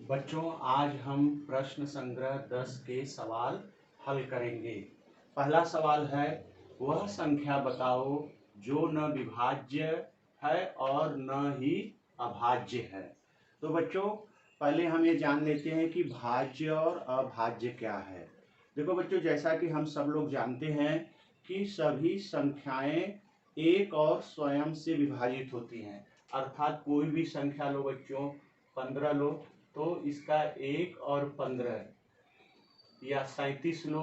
बच्चों, आज हम प्रश्न संग्रह 10 के सवाल हल करेंगे। पहला सवाल है, वह संख्या बताओ जो न विभाज्य है और न ही अभाज्य है। तो बच्चों, पहले हम ये जान लेते हैं कि भाज्य और अभाज्य क्या है। देखो बच्चों, जैसा कि हम सब लोग जानते हैं कि सभी संख्याएं एक और स्वयं से विभाजित होती हैं। अर्थात कोई भी संख्या लो बच्चों, 15 लो तो इसका 1 और 15, या 37 लो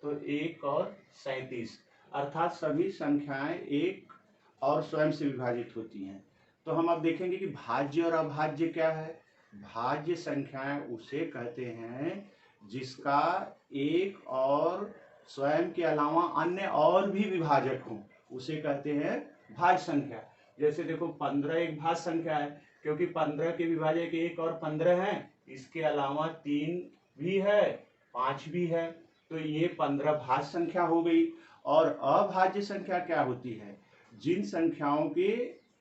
तो 1 और 37, अर्थात सभी संख्याएं एक और स्वयं से विभाजित होती हैं। तो हम अब देखेंगे कि भाज्य और अभाज्य क्या है। भाज्य संख्याएं उसे कहते हैं जिसका एक और स्वयं के अलावा अन्य और भी विभाजक हों, उसे कहते हैं भाज्य संख्या। जैसे देखो, 15 एक भाज्य संख्या है क्योंकि 15 के विभाजक 1 और 15 हैं, इसके अलावा 3 भी है, 5 भी है, तो ये 15 भाज्य संख्या हो गई। और अभाज्य संख्या क्या होती है? जिन संख्याओं के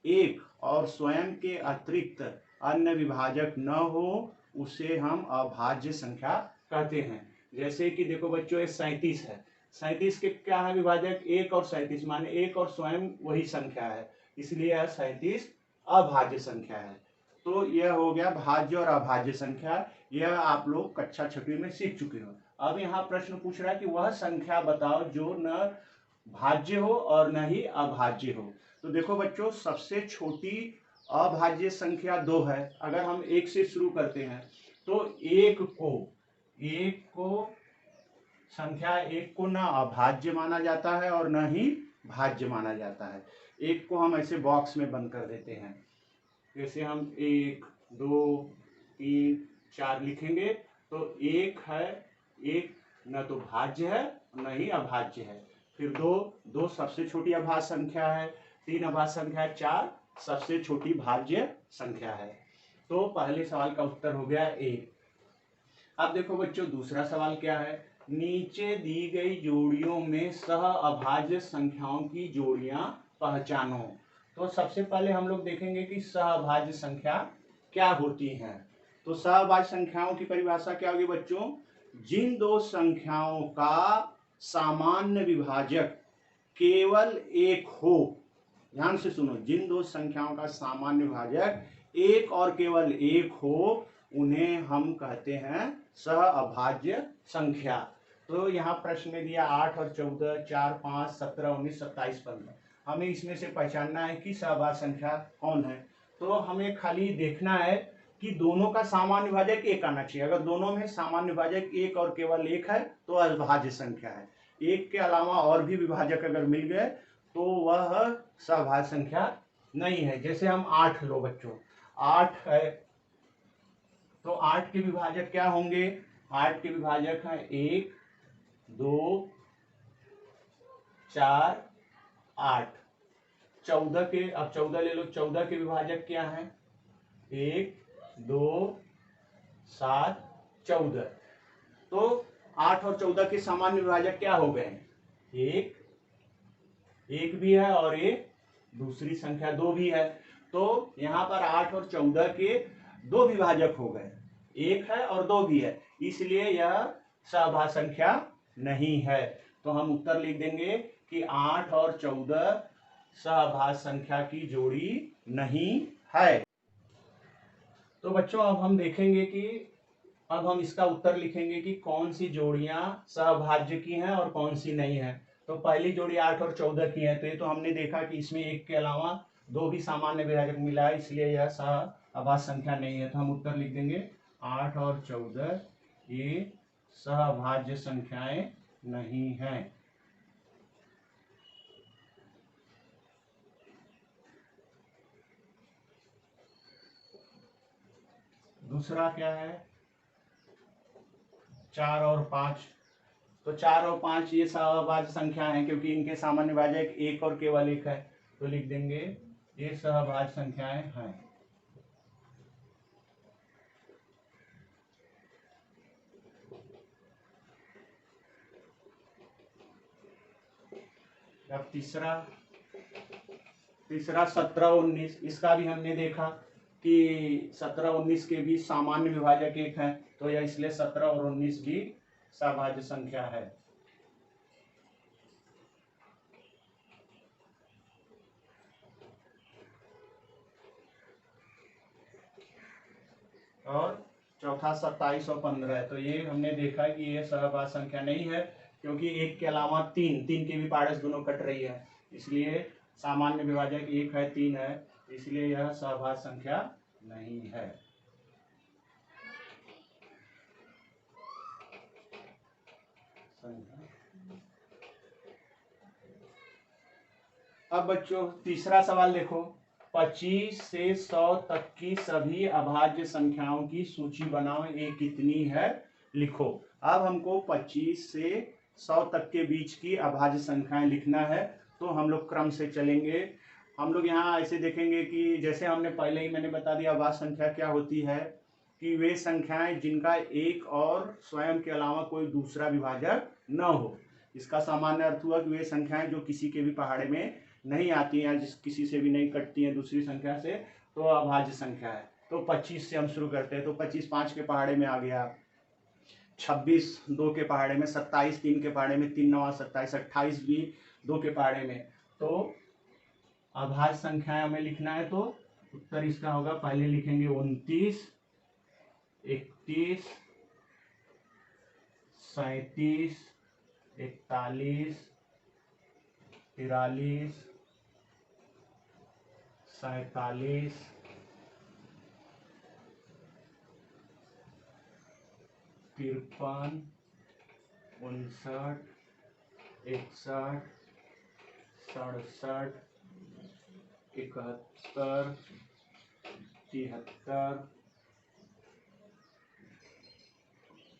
एक और स्वयं के अतिरिक्त अन्य विभाजक न हो उसे हम अभाज्य संख्या कहते हैं। जैसे कि देखो बच्चों, ये 37 है, 37 के क्या है विभाजक? 1 और 37, माने 1 और स्वयं वही संख्या है, इसलिए यह 37 अभाज्य संख्या है। तो यह हो गया भाज्य और अभाज्य संख्या। यह आप लोग कक्षा 6वीं में सीख चुके हो। अब यहाँ प्रश्न पूछ रहा है कि वह संख्या बताओ जो न भाज्य हो और न ही अभाज्य हो। तो देखो बच्चों, सबसे छोटी अभाज्य संख्या 2 है। अगर हम 1 से शुरू करते हैं तो 1 को संख्या 1 को ना अभाज्य माना जाता है और न ही भाज्य माना जाता है। 1 को हम ऐसे बॉक्स में बंद कर देते हैं। जैसे हम 1, 2, 3, 4 लिखेंगे तो 1 है, 1 न तो भाज्य है न ही अभाज्य है। फिर 2 सबसे छोटी अभाज्य संख्या है, 3 अभाज्य संख्या है, 4 सबसे छोटी भाज्य संख्या है। तो पहले सवाल का उत्तर हो गया A। अब देखो बच्चों, दूसरा सवाल क्या है? नीचे दी गई जोड़ियों में सह अभाज्य संख्याओं की जोड़ियां पहचानो। तो सबसे पहले हम लोग देखेंगे कि सहअभाज्य संख्या क्या होती है। तो सहअभाज्य संख्याओं की परिभाषा क्या होगी बच्चों? जिन दो संख्याओं का सामान्य विभाजक केवल एक हो, ध्यान से सुनो, जिन दो संख्याओं का सामान्य विभाजक एक और केवल एक हो उन्हें हम कहते हैं सहअभाज्य संख्या। तो यहाँ प्रश्न में दिया 8 और 14, 4, 5, 17, 19, 27, 15। हमें इसमें से पहचानना है कि सहअभाज्य संख्या कौन है। तो हमें खाली देखना है कि दोनों का सामान्य विभाजक एक आना चाहिए। अगर दोनों में सामान्य विभाजक एक और केवल एक है तो अभाज्य संख्या है। एक के अलावा और भी विभाजक अगर मिल गए तो वह सहअभाज्य संख्या नहीं है। जैसे हम 8 लो बच्चों, 8 है तो 8 के विभाजक क्या होंगे? 8 के विभाजक है 1, 2, 4, 8। 14 के, अब 14 ले लो, 14 के विभाजक क्या है? 1, 2, 7, 14। तो 8 और 14 के सामान्य विभाजक क्या हो गए? एक भी है और एक दूसरी संख्या 2 भी है। तो यहाँ पर 8 और 14 के 2 विभाजक हो गए, एक है और 2 भी है, इसलिए यह सहअभाज्य संख्या नहीं है। तो हम उत्तर लिख देंगे कि 8 और 14 सहअभाज्य संख्या की जोड़ी नहीं है। तो बच्चों, अब हम देखेंगे कि अब हम इसका उत्तर लिखेंगे कि कौन सी जोड़ियां सहअभाज्य की हैं और कौन सी नहीं है। तो पहली जोड़ी 8 और 14 की है, तो ये तो हमने देखा कि इसमें एक के अलावा 2 भी सामान्य विभाजक मिला है, इसलिए यह सहअभाज्य संख्या नहीं है। तो हम उत्तर लिख देंगे 8 और 14 ये सहअभाज्य संख्याएं नहीं है। दूसरा क्या है? 4 और 5। तो 4 और 5 ये सहअभाज्य संख्या है क्योंकि इनके सामान्य विभाजक एक और केवल एक है, तो लिख देंगे ये सहअभाज्य संख्याएं हैं। अब तीसरा 17 और 19, इसका भी हमने देखा कि 17 19 के बीच सामान्य विभाजक 1 है, तो यह इसलिए 17 और 19 भी सभाज्य संख्या है। और चौथा 27 और 15 है, तो ये हमने देखा कि ये सहभाज्य संख्या नहीं है, क्योंकि एक के अलावा तीन के भी पारस दोनों कट रही है, इसलिए सामान्य विभाजक 1 है, 3 है, इसलिए यह सहभाज्य संख्या नहीं है। अब बच्चों तीसरा सवाल देखो, 25 से 100 तक की सभी अभाज्य संख्याओं की सूची बनाओ, ये कितनी है लिखो। अब हमको 25 से 100 तक के बीच की अभाज्य संख्याएं लिखना है, तो हम लोग क्रम से चलेंगे। हम लोग यहाँ ऐसे देखेंगे कि जैसे हमने पहले ही मैंने बता दिया, अभाज्य संख्या क्या होती है कि वे संख्याएं जिनका एक और स्वयं के अलावा कोई दूसरा विभाजक न हो। इसका सामान्य अर्थ हुआ कि वे संख्याएं जो किसी के भी पहाड़े में नहीं आती हैं, जिस किसी से भी नहीं कटती हैं दूसरी संख्या से, तो अभाज्य संख्या है। तो 25 से हम शुरू करते हैं, तो 25 5 के पहाड़े में आ गया, 26 2 के पहाड़े में, 27 3 के पहाड़े में, 3 9 27, 28 भी 2 के पहाड़े में। तो अभाज्य संख्याएं हमें लिखना है, तो उत्तर इसका होगा, पहले लिखेंगे 29, 31, 37, 41, 43, 47, 53, 59, 61, 67, 71, 73,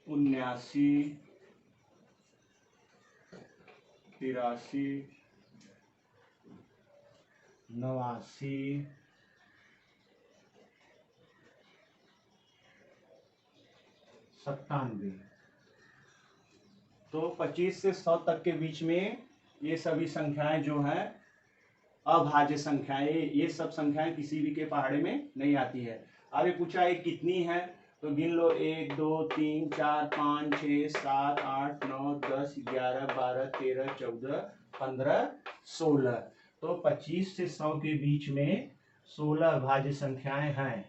79, 83, 89, 97। तो 25 से 100 तक के बीच में ये सभी संख्याएं जो हैं अभाज्य संख्याएं, ये सब संख्याएं किसी भी के पहाड़े में नहीं आती है। अब ये पूछा है कितनी है, तो गिन लो, 1 2 3 4 5 6 7 8 9 10 11 12 13 14 15 16। तो 25 से 100 के बीच में 16 अभाज्य संख्याएं हैं।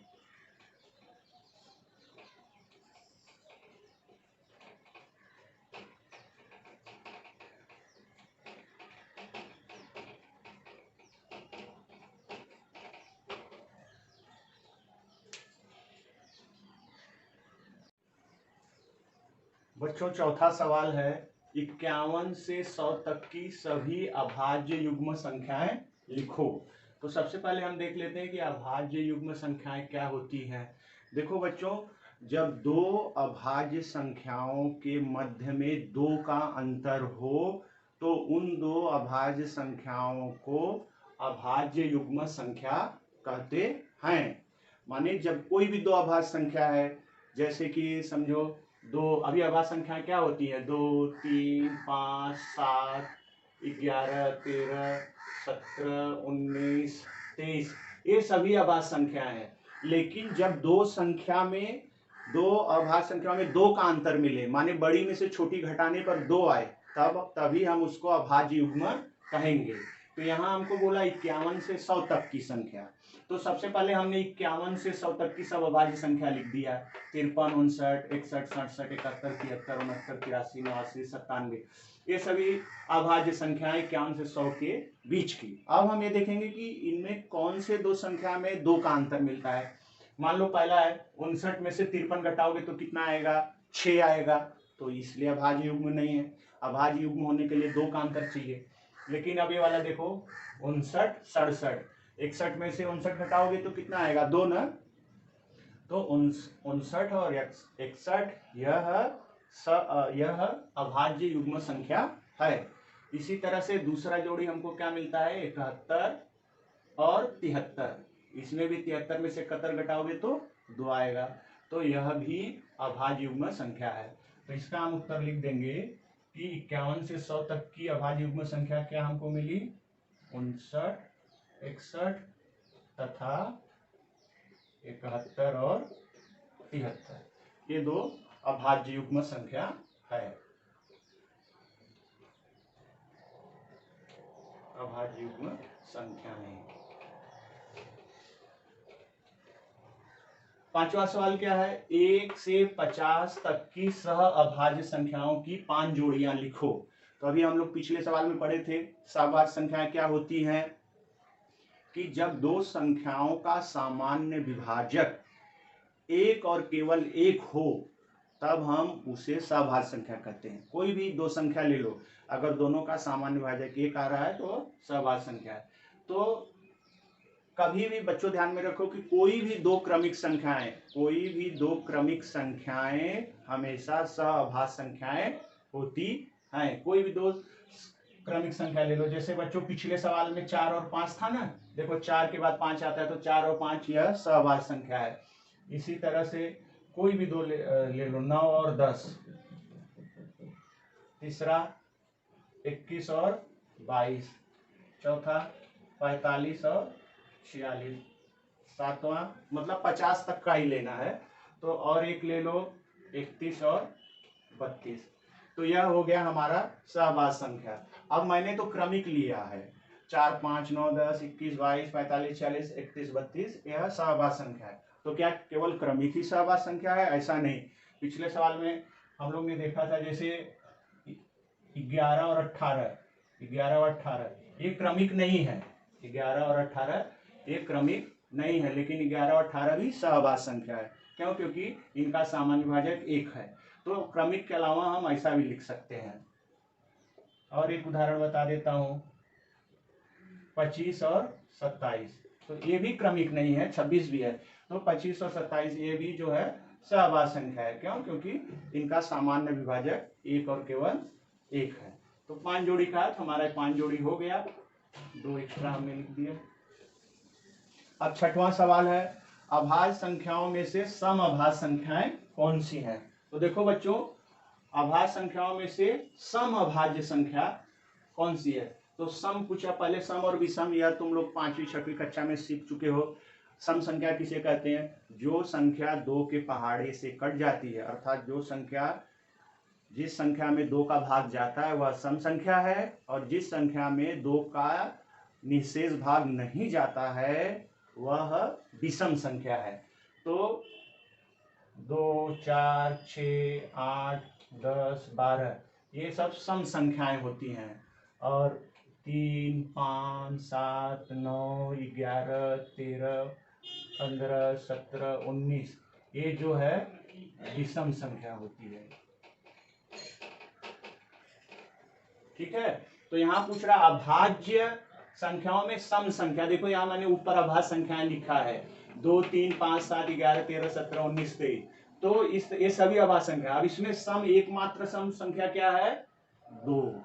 बच्चों चौथा सवाल है, 51 से 100 तक की सभी अभाज्य युग्म संख्याएं लिखो। तो सबसे पहले हम देख लेते हैं कि अभाज्य युग्म संख्याएं क्या होती हैं। देखो बच्चों, जब दो अभाज्य संख्याओं के मध्य में 2 का अंतर हो, तो उन दो अभाज्य संख्याओं को अभाज्य युग्म संख्या कहते हैं। माने जब कोई भी दो अभाज्य संख्या है, जैसे कि समझो दो, अभी अभाज्य संख्या क्या होती है, 2 3 5 7 11 13 17 19 23, ये सभी अभाज्य संख्या है। लेकिन जब दो अभाज्य संख्या में 2 का अंतर मिले, माने बड़ी में से छोटी घटाने पर 2 आए, तभी हम उसको अभाज्य युग्म कहेंगे। तो यहाँ हमको बोला 51 से 100 तक की संख्या, तो सबसे पहले हमने 51 से 100 तक की सब अभाज्य संख्या लिख दिया, 53 59 61 67 71 73 69 83 89 97, ये सभी अभाज्य संख्याएं 51 से 100 के बीच की। अब हम ये देखेंगे कि इनमें कौन से दो संख्या में 2 का अंतर मिलता है। मान लो पहला है 59 में से 53 घटाओगे तो कितना आएगा, 6 आएगा, तो इसलिए अभाज्य युग्म नहीं है। अभाज्य युग्म होने के लिए 2 का अंतर चाहिए। लेकिन अब ये वाला देखो 59 67, 61 में से 59 घटाओगे तो कितना आएगा, 2 ना, तो 59 और 61 यह अभाज्य युग्म संख्या है। इसी तरह से दूसरा जोड़ी हमको क्या मिलता है, 71 और 73, इसमें भी 73 में से 71 घटाओगे तो 2 आएगा, तो यह भी अभाज्य युग्म संख्या है। तो इसका हम उत्तर लिख देंगे कि 51 से 100 तक की अभाज्य युग्म संख्या क्या हमको मिली, 59 61 तथा 71 और 73, ये दो अभाज्य युग्म संख्या है। अभाज्य युग्म संख्याएं। पांचवा सवाल क्या है? 1 से 50 तक की सह अभाज्य संख्याओं की 5 जोड़ियां लिखो। तो अभी हम लोग पिछले सवाल में पढ़े थे सहअभाज्य संख्याएं क्या होती हैं कि जब दो संख्याओं का सामान्य विभाजक एक और केवल एक हो तब हम उसे सहअभाज्य संख्या कहते हैं। कोई भी दो संख्या ले लो, अगर दोनों का सामान्य विभाजक एक आ रहा है तो सहअभाज्य संख्या है। तो कभी भी बच्चों ध्यान में रखो कि कोई भी दो क्रमिक संख्याएं हमेशा सहअभाज्य संख्याएं होती हैं। कोई भी दो क्रमिक संख्या ले लो, जैसे बच्चों पिछले सवाल में 4 और 5 था ना, देखो 4 के बाद 5 आता है तो 4 और 5 यह सहअभाज्य संख्या है। इसी तरह से कोई भी दो ले लो, 9 और 10, तीसरा 21 और 22, चौथा 45 और 46, सातवां मतलब 50 तक का ही लेना है, तो और एक ले लो 31 और 32। तो यह हो गया हमारा सहअभाज्य संख्या। अब मैंने तो क्रमिक लिया है, 4, 5, 9, 10, 21, 22, 45, 46, 31, 32, यह सहअभाज्य संख्या है। तो क्या केवल क्रमिक ही सहअभाज्य संख्या है? ऐसा नहीं। पिछले सवाल में हम लोग ने देखा था जैसे 11 और 18 ये क्रमिक नहीं है। 11 और 18 ये क्रमिक नहीं है, लेकिन 11 और 18 भी सहअभाज्य संख्या है। क्यों? क्योंकि इनका सामान्य विभाजक एक है। तो क्रमिक के अलावा हम ऐसा भी लिख सकते हैं। और एक उदाहरण बता देता हूं, 25 और 27, तो ये भी क्रमिक नहीं है, 26 भी है। तो 25 और 27 ये भी जो है सहअभाज्य संख्या है। क्यों? क्योंकि इनका सामान्य विभाजक एक और केवल एक है। तो 5 जोड़ी का तो हमारा 5 जोड़ी हो गया, 2 एक्स्ट्रा हमने लिख दिया। अब छठवां सवाल है, अभाज्य संख्याओं में से समअभाज्य संख्याएं कौन सी हैं? तो देखो बच्चों, अभाज्य संख्याओं में से समअभाज्य संख्या कौन सी है? तो सम पूछा, पहले सम और विषम यह तुम लोग 5वीं 6वीं कक्षा में सीख चुके हो। सम संख्या किसे कहते हैं? जो संख्या 2 के पहाड़े से कट जाती है, अर्थात जिस संख्या में 2 का भाग जाता है वह सम संख्या है, और जिस संख्या में 2 का निःशेष भाग नहीं जाता है वह विषम संख्या है। तो 2, 4, 6, 8, 10, 12 ये सब सम संख्याएं होती हैं, और 3, 5, 7, 9, 11, 13, 15, 17, 19 ये जो है विषम संख्या होती है। ठीक है, तो यहाँ पूछ रहा अभाज्य संख्याओं में सम संख्या। देखो यहाँ मैंने ऊपर अभाज्य संख्याएं लिखा है, 2, 3, 5, 7, 11, 13, 17, 19, 23, तो ये सभी अभाज्य संख्या। अब इसमें सम एकमात्र सम संख्या क्या है? 2।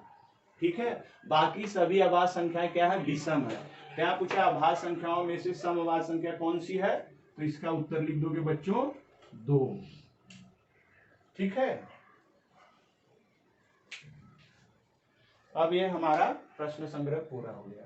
ठीक है, बाकी सभी अभाज्य संख्याएं क्या है? विषम है। क्या पूछा? अभाज्य संख्याओं में से समअभाज्य संख्या कौन सी है? तो इसका उत्तर लिख दोगे बच्चों 2। ठीक है, अब ये हमारा प्रश्न संग्रह पूरा हो गया।